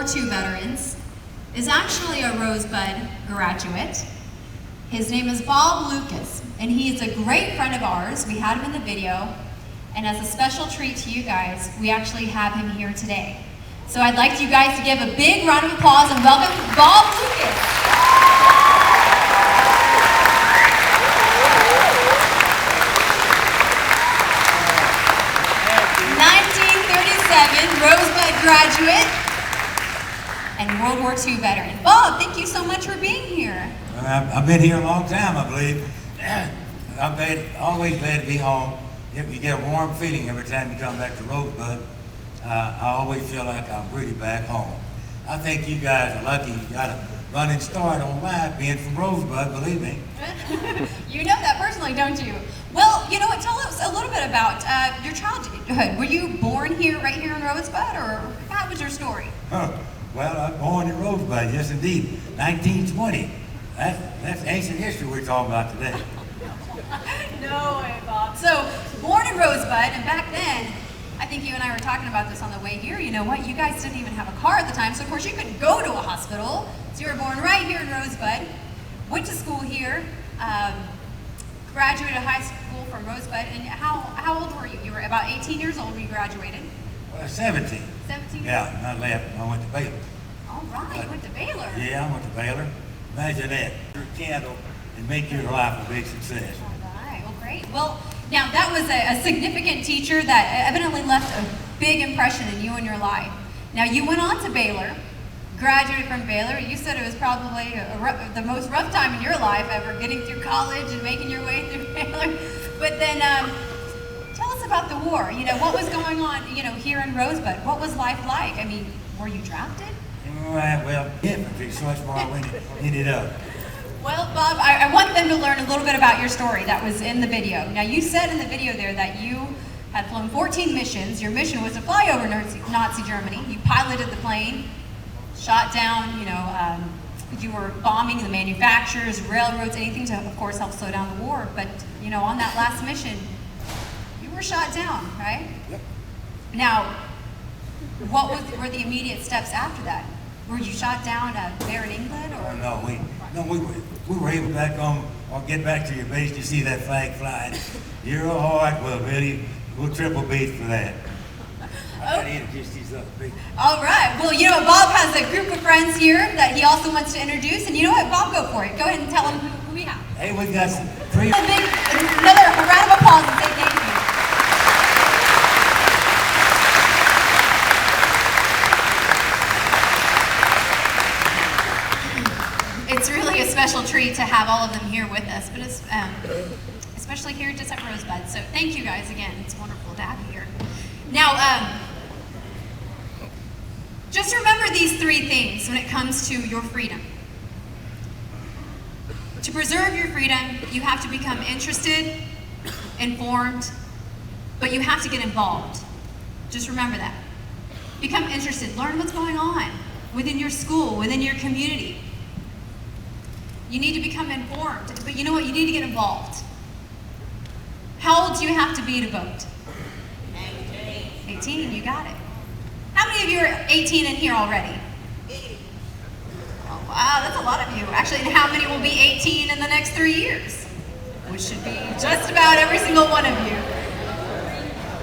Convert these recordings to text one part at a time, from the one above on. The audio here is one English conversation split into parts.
II veterans, is actually a Rosebud graduate. His name is Bob Lucas, and he is a great friend of ours. We had him in the video, and as a special treat to you guys, we actually have him here today. So I'd like you guys to give a big round of applause and welcome Bob Lucas. 1937 Rosebud graduate and World War II veteran. Bob, thank you so much for being here. I've been here a long time, I believe. I'm always glad to be home. You get a warm feeling every time you come back to Rosebud. I always feel like I'm really back home. I think you guys are lucky you got a running start on life being from Rosebud, believe me. You know that personally, don't you? Well, you know what, tell us a little bit about your childhood. Were you born here, right here in Rosebud, or how was your story? Well, I was born in Rosebud, yes indeed, 1920. That's ancient history we're talking about today. No way, Bob. So, born in Rosebud, and back then, I think you and I were talking about this on the way here. You know what? You guys didn't even have a car at the time, so of course you couldn't go to a hospital. So you were born right here in Rosebud, went to school here, graduated high school from Rosebud. And how old were you? You were about 18 years old when you graduated. Well, 17. 17? Yeah, I left. I went to Baylor. All right, went to Baylor. Yeah, I went to Baylor. Imagine that. Your candle and make your life a big success. All right, well, great. Well, now that was a significant teacher that evidently left a big impression in you and your life. Now you went on to Baylor, graduated from Baylor. You said it was probably the most rough time in your life ever, getting through college and making your way through Baylor. But then tell us about the war. You know, what was going on, you know, here in Rosebud? What was life like? I mean, were you drafted? Right, well, infantry, so much more I ended up. Well, Bob, I want them to learn a little bit about your story that was in the video. Now, you said in the video there that you had flown 14 missions. Your mission was to fly over Nazi Germany. You piloted the plane, shot down, you know, you were bombing the manufacturers, railroads, anything to, of course, help slow down the war. But, you know, on that last mission, you were shot down, right? Yep. Now, what were the immediate steps after that? Were you shot down there in England, or? We were able to get back to your base to see that flag flying. You're all right, well, really, we'll triple beat for that. I gotta introduce these other people. All right. Well, you know, Bob has a group of friends here that he also wants to introduce, and you know what? Bob, go for it. Go ahead and tell them who we have. Hey, we got some three. Another round of applause and say thank you. It's really a special treat to have all of them here with us, but it's, especially here just at Rosebud. So thank you guys again. It's wonderful to have you here. Now, just remember these three things when it comes to your freedom. To preserve your freedom, you have to become interested, informed, but you have to get involved. Just remember that. Become interested. Learn what's going on within your school, within your community. You need to become informed, but you know what? You need to get involved. How old do you have to be to vote? 18, you got it. How many of you are 18 in here already? Oh, wow, that's a lot of you. Actually, and how many will be 18 in the next 3 years? Which should be just about every single one of you.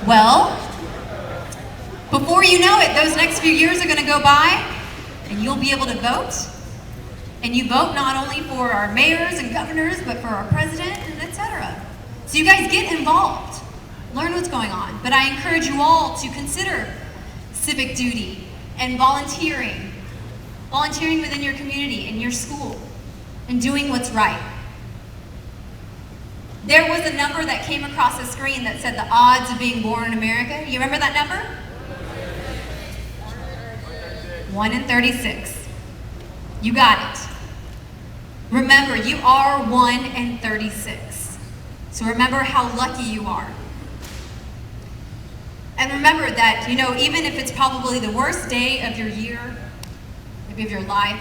Well, before you know it, those next few years are going to go by, and you'll be able to vote. And you vote not only for our mayors and governors, but for our president, and etc. So you guys get involved. Learn what's going on. But I encourage you all to consider civic duty and volunteering. Volunteering within your community, in your school, and doing what's right. There was a number that came across the screen that said the odds of being born in America. You remember that number? 1 in 36. You got it. Remember, you are 1 in 36. So remember how lucky you are. And remember that, you know, even if it's probably the worst day of your year, maybe of your life,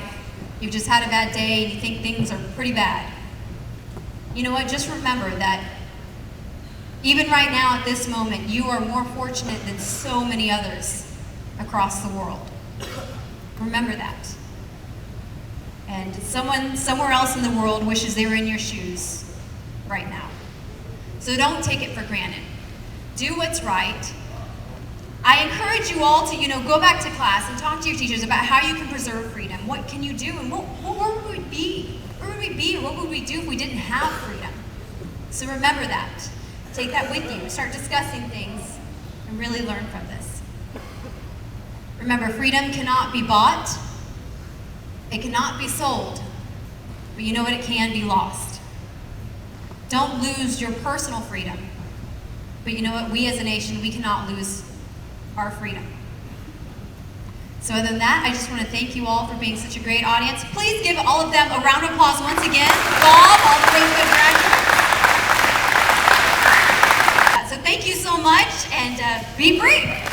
you've just had a bad day and you think things are pretty bad. You know what, just remember that even right now at this moment, you are more fortunate than so many others across the world. Remember that. And someone somewhere else in the world wishes they were in your shoes right now. So don't take it for granted. Do what's right. I encourage you all to, go back to class and talk to your teachers about how you can preserve freedom. What can you do, and where would we be? Where would we be, or what would we do if we didn't have freedom? So remember that. Take that with you. Start discussing things and really learn from this. Remember, freedom cannot be bought. It cannot be sold. But you know what? It can be lost. Don't lose your personal freedom. But you know what? We as a nation, we cannot lose our freedom. So other than that, I just want to thank you all for being such a great audience. Please give all of them a round of applause once again. Bob, all the Rosewood graduates. So thank you so much, and be free.